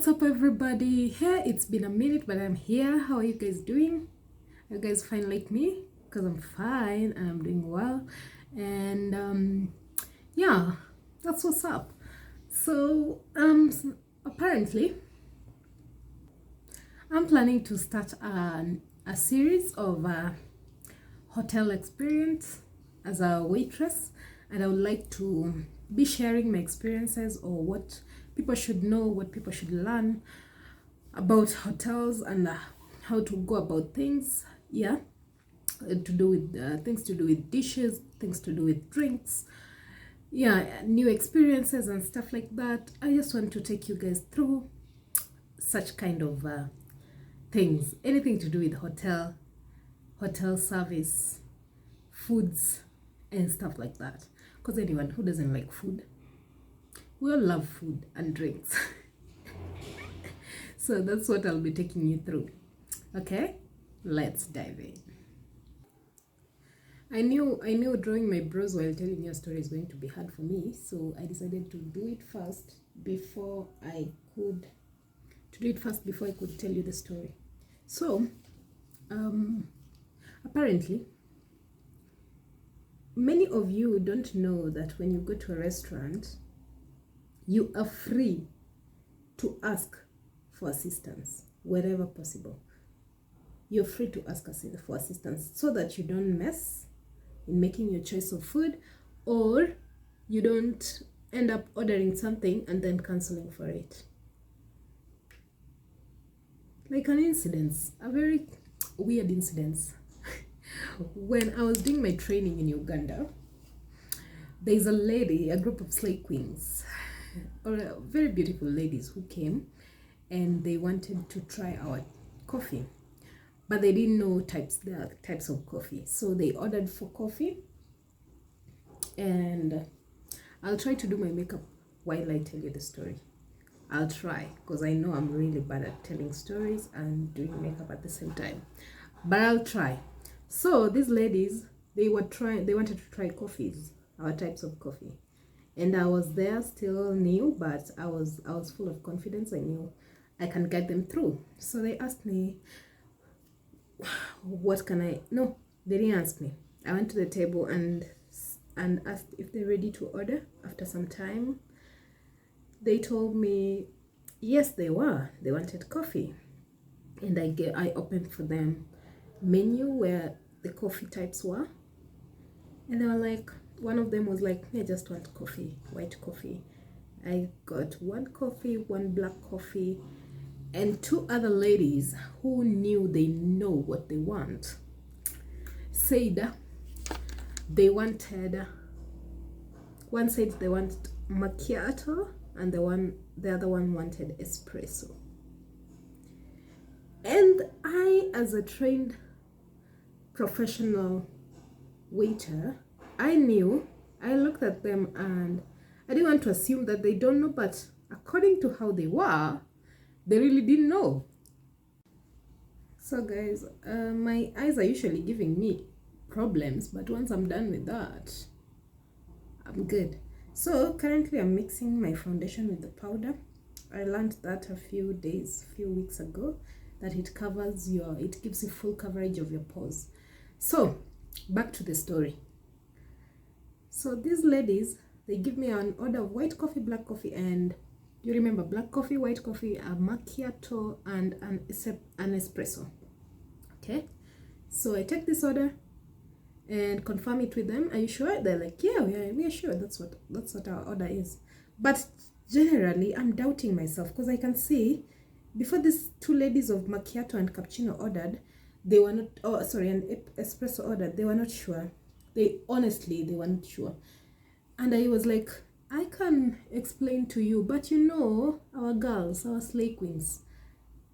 What's up, everybody? Here, it's been a minute, but I'm here. How are you guys doing? Are you guys fine like me? Because I'm fine and I'm doing well. And yeah, that's what's up. So apparently, I'm planning to start a series of hotel experience as a waitress, and I would like to be sharing my experiences or what people should know, what people should learn about hotels, and how to go about things. Yeah, to do with things to do with dishes, things to do with drinks. Yeah, new experiences and stuff like that. I just want to take you guys through such kind of things, anything to do with hotel service, foods, and stuff like that. Because anyone who doesn't like food, we all love food and drinks. So that's what I'll be taking you through. Okay, let's dive in. I knew drawing my brows while telling you a story is going to be hard for me, so I decided to do it first before I could tell you the story. So apparently, many of you don't know that when you go to a restaurant, you are free to ask for assistance wherever possible. You're free to ask for assistance so that you don't mess in making your choice of food, or you don't end up ordering something and then canceling for it. Like an incident, a very weird incident. When I was doing my training in Uganda, there's a group of slay queens, or very beautiful ladies who came, and they wanted to try our coffee, but they didn't know the types of coffee. So they ordered for coffee, and I'll try to do my makeup while I tell you the story. I'll try, because I know I'm really bad at telling stories and doing makeup at the same time, but I'll try. So these ladies, they wanted to try coffees, our types of coffee, and I was there, still new, but I was full of confidence. I knew I can guide them through. So they asked me, what can I? No, they didn't ask me. I went to the table and asked if they're ready to order. After some time, they told me yes, they were. They wanted coffee, and I opened for them menu where the coffee types were, and they were like, one of them was like, I just want coffee, white coffee. I got one coffee, one black coffee, and two other ladies who knew they know what they want said they wanted, one said they wanted macchiato, and the other one wanted espresso. And I, as a trained professional waiter, I looked at them, and I didn't want to assume that they don't know, but according to how they were, they really didn't know. So guys, my eyes are usually giving me problems, but once I'm done with that, I'm good. So currently I'm mixing my foundation with the powder. I learned that a few weeks ago, that it gives you full coverage of your pores. So back to the story. So these ladies, they give me an order of white coffee, black coffee, and you remember black coffee, white coffee, a macchiato, and an espresso. Okay, so I take this order and confirm it with them. Are you sure? They're like, yeah, we are sure. That's what our order is. But generally, I'm doubting myself, because I can see before these two ladies of macchiato and cappuccino ordered, they were not. Oh, sorry, an espresso ordered. They were not sure. They weren't sure. And I was like, I can explain to you, but our girls, our slay queens,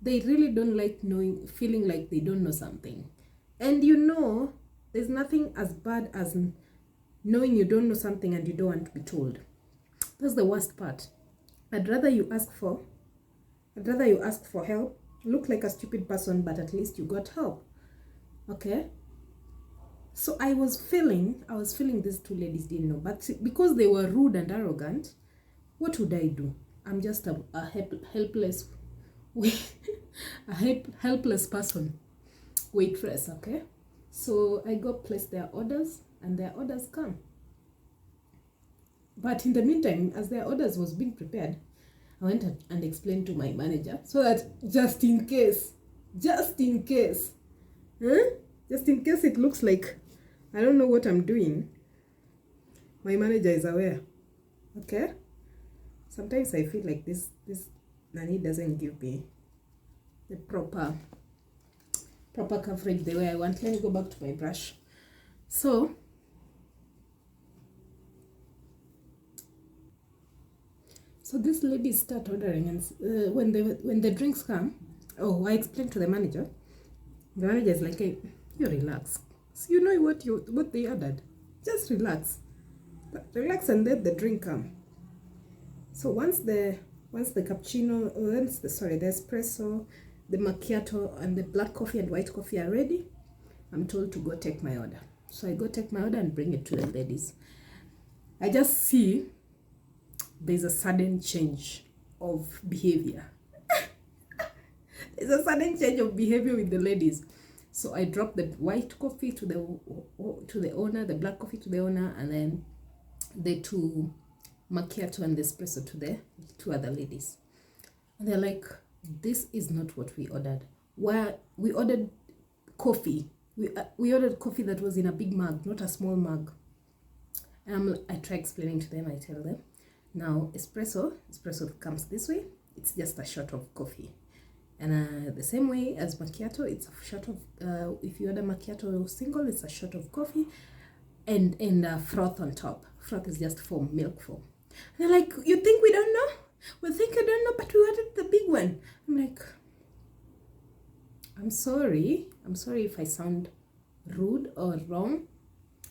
they really don't like feeling like they don't know something. And there's nothing as bad as knowing you don't know something and you don't want to be told. That's the worst part. I'd rather you ask for help, look like a stupid person, but at least you got help. Okay? So I was feeling these two ladies didn't know, but because they were rude and arrogant, what would I do? I'm just a helpless we a helpless person, waitress, okay? So I go place their orders and their orders come. But in the meantime, as their orders was being prepared, I went and explained to my manager so that just in case, just in case it looks like I don't know what I'm doing, my manager is aware. Okay? Sometimes I feel like this Nani doesn't give me the proper coverage the way I want. Let me go back to my brush. So these ladies start ordering, and when the drinks come, I explained to the manager. The manager is like, "Hey, you relax. So you know what they ordered. Just relax, and let the drink come." So once the cappuccino, the espresso, the macchiato, and the black coffee and white coffee are ready, I'm told to go take my order. So I go take my order and bring it to the ladies. I just see there's a sudden change of behavior. There's a sudden change of behavior with the ladies. So I drop the white coffee to the owner, the black coffee to the owner, and then the two macchiato and the espresso to the two other ladies. And they're like, "This is not what we ordered. Why we ordered coffee? We ordered coffee that was in a big mug, not a small mug." And I try explaining to them. I tell them, now espresso comes this way. It's just a shot of coffee. And the same way as macchiato, it's a shot of, if you order macchiato single, it's a shot of coffee and froth on top. Froth is just foam, milk foam. And they're like, "You think we don't know? We think you don't know, but we ordered the big one." I'm like, I'm sorry if I sound rude or wrong,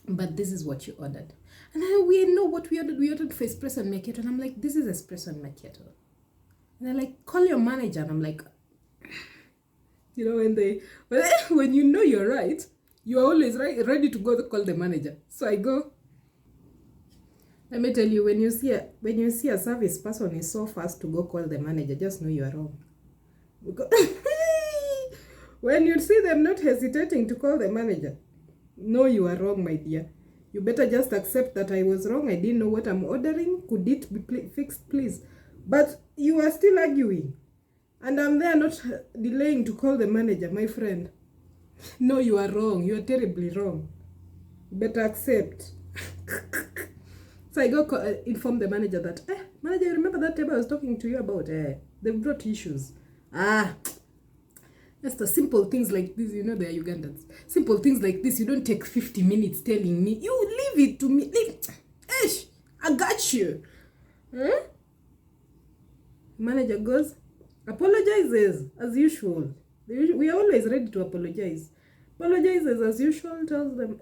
but this is what you ordered. And then we know what we ordered. We ordered for espresso and macchiato. And I'm like, "This is espresso and macchiato." And they're like, "Call your manager." And I'm like, you know, when you know you're right, you're always ready to go call the manager. So I go. Let me tell you, when you see a service person is so fast to go call the manager, just know you are wrong. Because when you see them not hesitating to call the manager, know you are wrong, my dear. You better just accept that I was wrong. I didn't know what I'm ordering. Could it be fixed, please? But you are still arguing. And I'm there not delaying to call the manager, my friend. No, you are wrong. You are terribly wrong. You better accept. So I go inform the manager that, "Manager, you remember that table I was talking to you about? They brought issues." Just the simple things like this, you know, they are Ugandans. Simple things like this, you don't take 50 minutes telling me. You leave it to me. I got you. Huh? Manager goes, apologizes as usual. We are always ready to apologize. Apologizes as usual, tells them,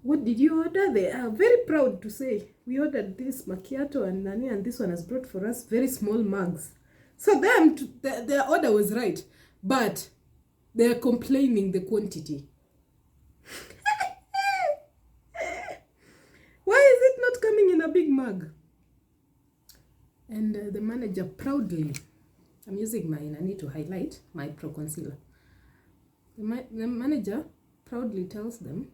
"What did you order?" They are very proud to say, "We ordered this macchiato and nani, and this one has brought for us very small mugs." So their order was right, but they are complaining the quantity. Why is it not coming in a big mug? And the manager proudly, I'm using mine, I need to highlight my Pro Concealer. The manager proudly tells them,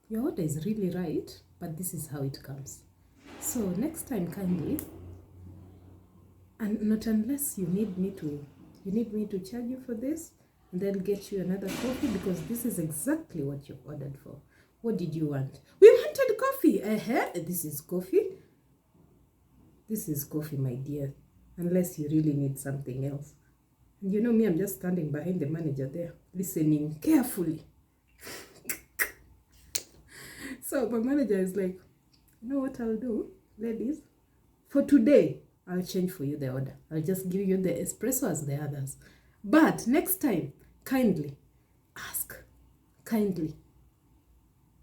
"Your order is really right, but this is how it comes. So next time, kindly, and not unless you need me to charge you for this, and then get you another coffee, because this is exactly what you ordered for. What did you want?" "We wanted coffee." This is coffee. This is coffee, my dear, unless you really need something else. And you know me, I'm just standing behind the manager there, listening carefully. So my manager is like, "You know what I'll do, ladies? For today, I'll change for you the order. I'll just give you the espresso as the others. But next time, kindly ask. Kindly.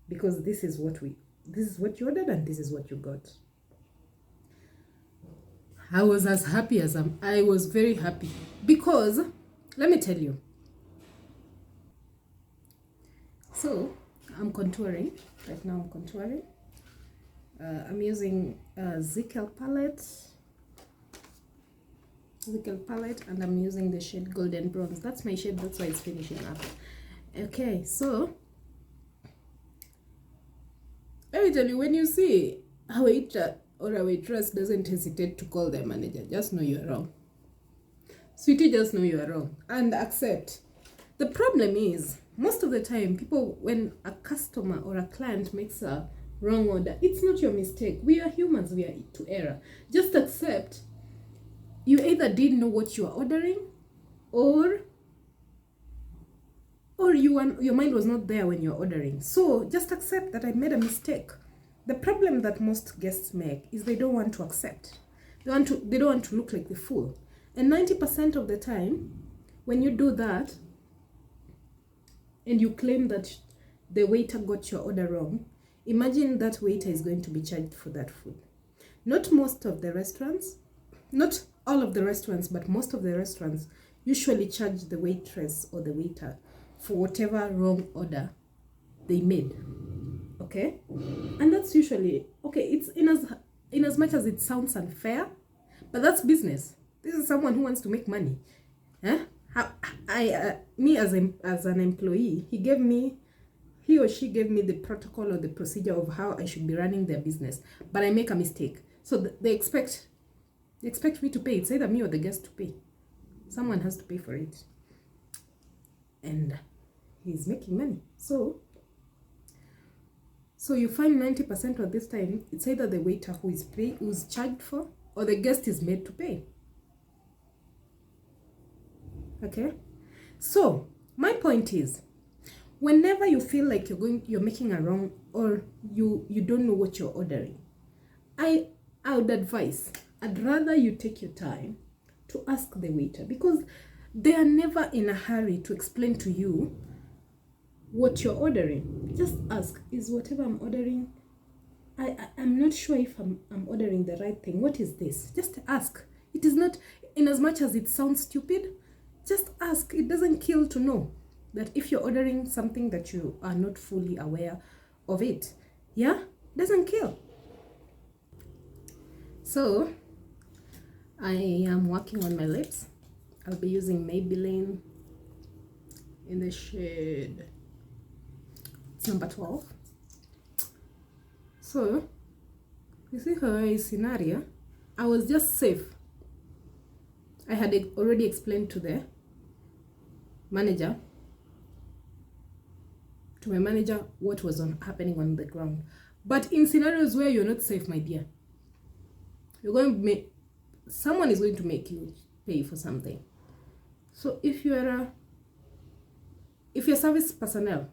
Because this is what you ordered and this is what you got." I was as happy as I was very happy. Because, let me tell you. So, I'm contouring. Right now I'm contouring. I'm using a Zickel palette. physical palette, and I'm using the shade Golden Bronze. That's my shade, that's why it's finishing up. Okay, so let me tell you, when you see a waiter or a waitress doesn't hesitate to call their manager, just know you're wrong. Sweetie, just know you're wrong and accept. The problem is, most of the time, people, when a customer or a client makes a wrong order, it's not your mistake. We are humans, we are to error. Just accept you either didn't know what you are ordering, or your mind was not there when you're ordering. So just accept that I made a mistake. The problem that most guests make is they don't want to accept. They don't want to look like the fool. And 90% of the time, when you do that, and you claim that the waiter got your order wrong, imagine that waiter is going to be charged for that food. Not most of the restaurants, not all of the restaurants, but most of the restaurants usually charge the waitress or the waiter for whatever wrong order they made. Okay? And that's usually, okay, it's in as much as it sounds unfair, but that's business. This is someone who wants to make money. Me as an employee, he or she gave me the protocol or the procedure of how I should be running their business, but I make a mistake. So they expect me to pay. It's either me or the guest to pay. Someone has to pay for it. And he's making money. So you find 90% of this time, it's either the waiter who's charged for, or the guest is made to pay. Okay? So my point is, whenever you feel like you're making a wrong, or you don't know what you're ordering, I would advise, I'd rather you take your time to ask the waiter, because they are never in a hurry to explain to you what you're ordering. Just ask, is whatever I'm ordering, I'm not sure if I'm ordering the right thing. What is this? Just ask. It is not, in as much as it sounds stupid, just ask. It doesn't kill to know that if you're ordering something that you are not fully aware of it. Yeah? Doesn't kill. So I am working on my lips. I'll be using Maybelline in the shade, it's number 12. So you see her scenario, I was just safe. I had already explained to my manager what was happening on the ground. But in scenarios where you're not safe, my dear, someone is going to make you pay for something. So if you're service personnel,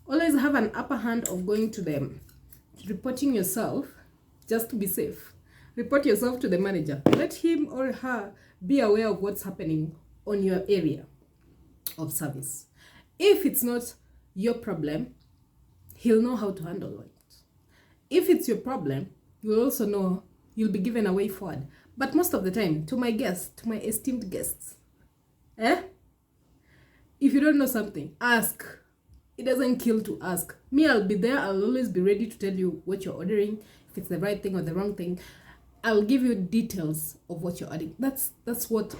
always have an upper hand of going to them, reporting yourself, just to be safe. Report yourself to the manager. Let him or her be aware of what's happening on your area of service. If it's not your problem, he'll know how to handle it. If it's your problem, you'll also know you'll be given a way forward. But most of the time, to my esteemed guests, if you don't know something, ask. It doesn't kill to ask. Me, I'll be there. I'll always be ready to tell you what you're ordering, if it's the right thing or the wrong thing. I'll give you details of what you're ordering. That's what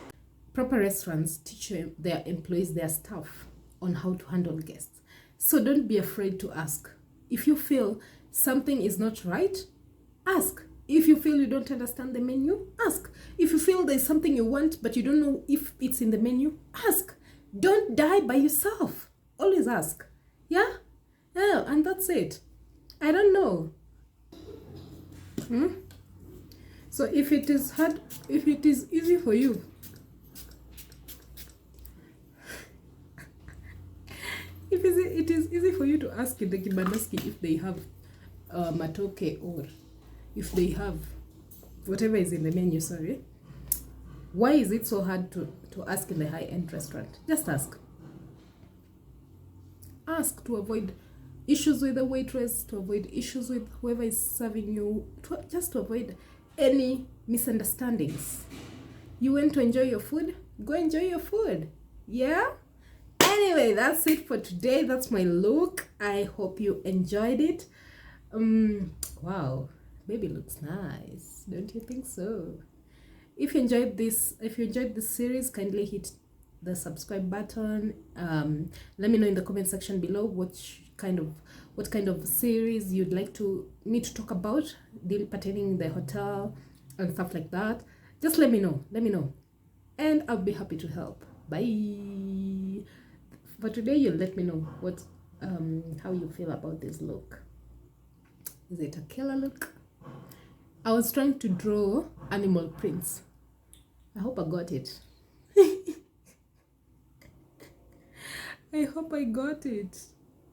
proper restaurants teach their employees, their staff, on how to handle guests. So don't be afraid to ask. If you feel something is not right, ask. If you feel you don't understand the menu, ask. If you feel there's something you want but you don't know if it's in the menu, ask. Don't die by yourself. Always ask. Yeah, and that's it. I don't know. So if it is easy for you, if it is easy for you to ask in the Kibandaski if they have matoke, or if they have whatever is in the menu, sorry, why is it so hard to ask in the high-end restaurant? Just ask. Ask to avoid issues with the waitress, to avoid issues with whoever is serving you, just to avoid any misunderstandings. You went to enjoy your food? Go enjoy your food. Yeah? Anyway, that's it for today. That's my look. I hope you enjoyed it. Wow, baby looks nice. Don't you think so? If you enjoyed this series, kindly hit the subscribe button. Let me know in the comment section below what kind of series you'd like me to talk about, pertaining the hotel and stuff like that. Just let me know, and I'll be happy to help. Bye. For today, you'll let me know how you feel about this look. Is it a killer look? I was trying to draw animal prints. I hope I got it. I hope I got it.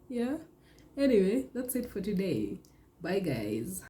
Yeah. Anyway, that's it for today. Bye, guys.